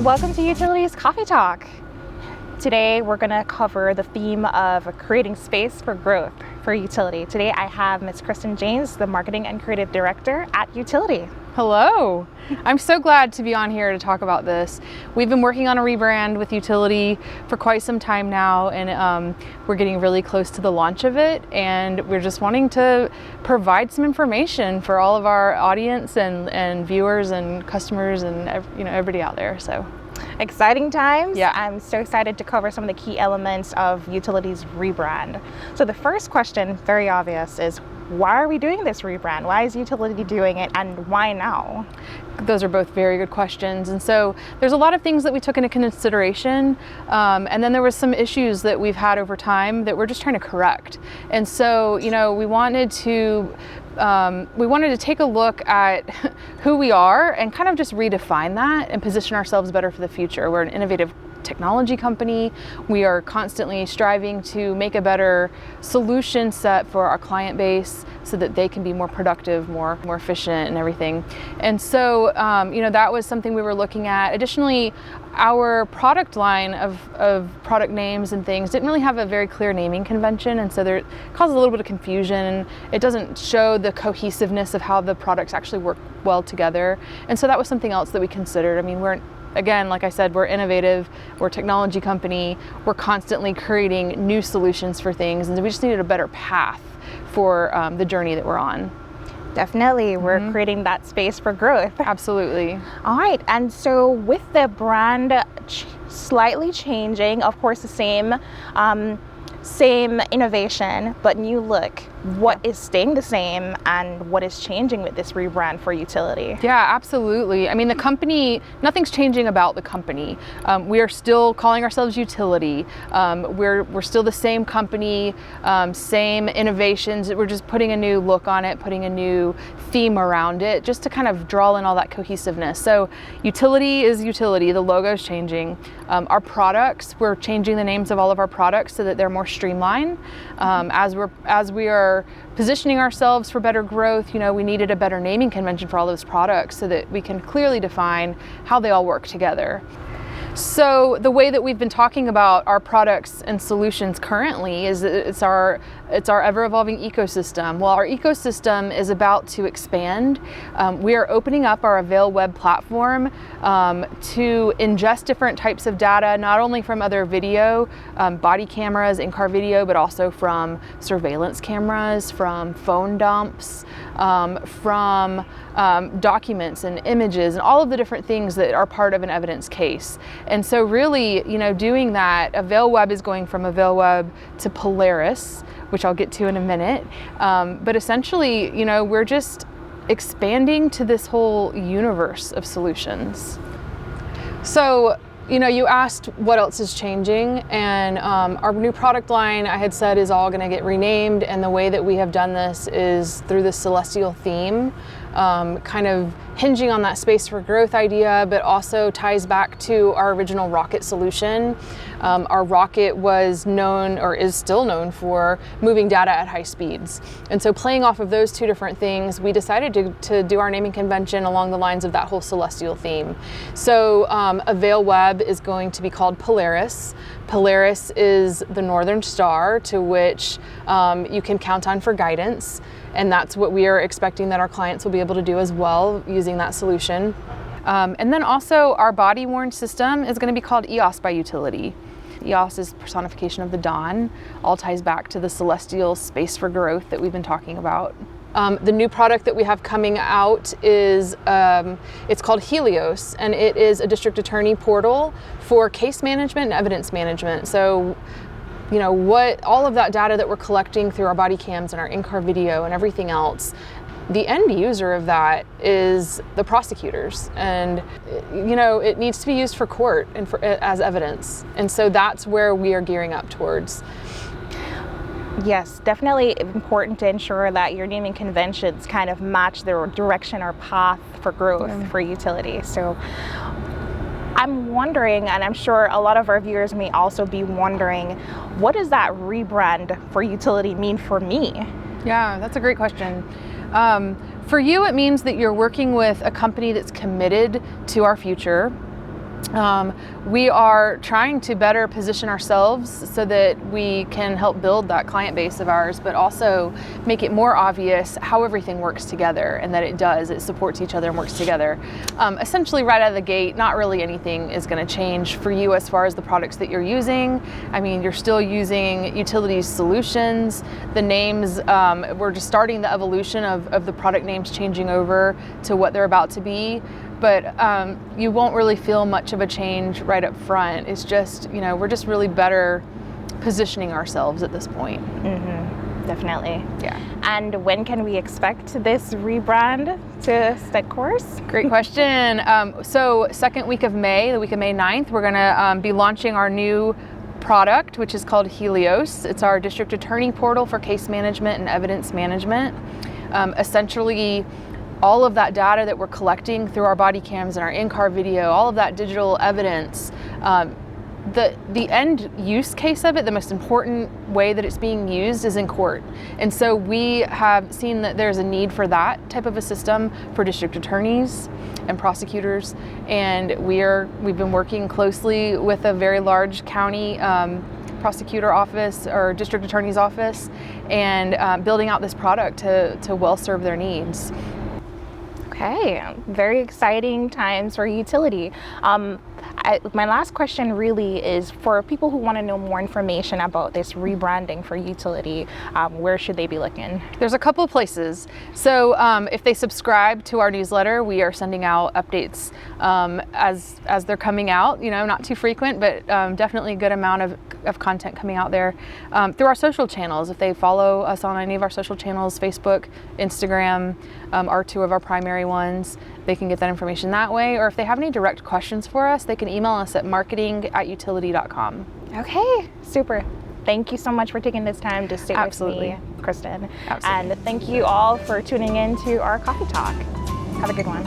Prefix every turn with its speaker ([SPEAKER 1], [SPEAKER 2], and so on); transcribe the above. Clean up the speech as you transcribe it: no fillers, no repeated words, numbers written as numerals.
[SPEAKER 1] Welcome to Utilities Coffee Talk. Today we're going to cover the theme of creating space for growth for utility. Today I have Ms. Kristen Jaynes, the Marketing and Creative Director at Utility.
[SPEAKER 2] Hello. I'm so glad to be on here to talk about this. We've been working on a rebrand with Utility for quite some time now, and we're getting really close to the launch of it, and we're just wanting to provide some information for all of our audience and viewers and customers and everybody out there. So
[SPEAKER 1] exciting times.
[SPEAKER 2] Yeah.
[SPEAKER 1] I'm so excited to cover some of the key elements of Utility's rebrand. So the first question, very obvious, is why are we doing this rebrand? Why is Utility doing it, and why now?
[SPEAKER 2] Those are both very good questions. And so there's a lot of things that we took into consideration. And then there was some issues that we've had over time that we're just trying to correct. And so, we wanted to take a look at who we are and kind of just redefine that and position ourselves better for the future. We're an innovative technology company. We are constantly striving to make a better solution set for our client base so that they can be more productive, more efficient and everything. And so, that was something we were looking at. Additionally, our product line of product names and things didn't really have a very clear naming convention, and so it caused a little bit of confusion. It doesn't show the cohesiveness of how the products actually work well together. And so that was something else that we considered. I mean, again, like I said, we're innovative, we're a technology company, we're constantly creating new solutions for things, and we just needed a better path for the journey that we're on.
[SPEAKER 1] Definitely, we're creating that space for growth.
[SPEAKER 2] Absolutely.
[SPEAKER 1] All right, and so with the brand slightly changing, of course the same innovation, but new look. What is staying the same and what is changing with this rebrand for Utility?
[SPEAKER 2] Yeah, absolutely. I mean, the company, nothing's changing about the company. We are still calling ourselves Utility. We're still the same company, same innovations. We're just putting a new look on it, putting a new theme around it, just to kind of draw in all that cohesiveness. So Utility is Utility, the logo's changing. Our products, we're changing the names of all of our products so that they're more streamlined. As we are positioning ourselves for better growth, we needed a better naming convention for all those products so that we can clearly define how they all work together. So the way that we've been talking about our products and solutions currently is it's our ever-evolving ecosystem. Well, our ecosystem is about to expand. We are opening up our Avail web platform to ingest different types of data, not only from other video, body cameras, in-car video, but also from surveillance cameras, from phone dumps, from documents and images and all of the different things that are part of an evidence case. And so really, doing that, Avail Web is going from Avail Web to Polaris, which I'll get to in a minute. But essentially, we're just expanding to this whole universe of solutions. So, you asked what else is changing, and our new product line, I had said, is all going to get renamed, and the way that we have done this is through the celestial theme, kind of hinging on that space for growth idea, but also ties back to our original rocket solution. Our rocket was known, or is still known, for moving data at high speeds. And so playing off of those two different things, we decided to do our naming convention along the lines of that whole celestial theme. So Avail Web is going to be called Polaris. Polaris is the northern star to which you can count on for guidance. And that's what we are expecting that our clients will be able to do as well using that solution. And then also our body worn system is going to be called EOS by Utility. EOS is personification of the dawn, all ties back to the celestial space for growth that we've been talking about. The new product that we have coming out is, it's called Helios, and it is a district attorney portal for case management and evidence management. So, all of that data that we're collecting through our body cams and our in-car video and everything else, the end user of that is the prosecutors, and it needs to be used for court and as evidence. And so that's where we are gearing up towards.
[SPEAKER 1] Yes, definitely important to ensure that your naming conventions kind of match the direction or path for growth for Utility. So I'm wondering, and I'm sure a lot of our viewers may also be wondering, what does that rebrand for Utility mean for me?
[SPEAKER 2] Yeah, that's a great question. For you, it means that you're working with a company that's committed to our future. We are trying to better position ourselves so that we can help build that client base of ours, but also make it more obvious how everything works together, and that it supports each other and works together. Essentially right out of the gate, not really anything is going to change for you as far as the products that you're using. I mean, you're still using utilities solutions. The names, we're just starting the evolution of the product names changing over to what they're about to be. But you won't really feel much of a change right up front. It's just, we're just really better positioning ourselves at this point.
[SPEAKER 1] Mm-hmm. Definitely.
[SPEAKER 2] Yeah.
[SPEAKER 1] And when can we expect this rebrand to set course?
[SPEAKER 2] Great question. So second week of May, the week of May 9th, we're gonna be launching our new product, which is called Helios. It's our district attorney portal for case management and evidence management. Essentially, all of that data that we're collecting through our body cams and our in-car video, all of that digital evidence, the end use case of it, the most important way that it's being used is in court. And so we have seen that there's a need for that type of a system for district attorneys and prosecutors. And we've been working closely with a very large county prosecutor office or district attorney's office, and building out this product to well serve their needs.
[SPEAKER 1] Okay, very exciting times for utility. My last question really is for people who want to know more information about this rebranding for utility, where should they be looking?
[SPEAKER 2] There's a couple of places. So if they subscribe to our newsletter, we are sending out updates as they're coming out, not too frequent, but definitely a good amount of content coming out there. Through our social channels, if they follow us on any of our social channels, Facebook, Instagram, are two of our primary ones. They can get that information that way, or if they have any direct questions for us, they can email us at marketing@utility.com.
[SPEAKER 1] Okay, super. Thank you so much for taking this time to sit
[SPEAKER 2] Absolutely.
[SPEAKER 1] with me, Kristen.
[SPEAKER 2] Absolutely.
[SPEAKER 1] And thank you all for tuning in to our coffee talk. Have a good one.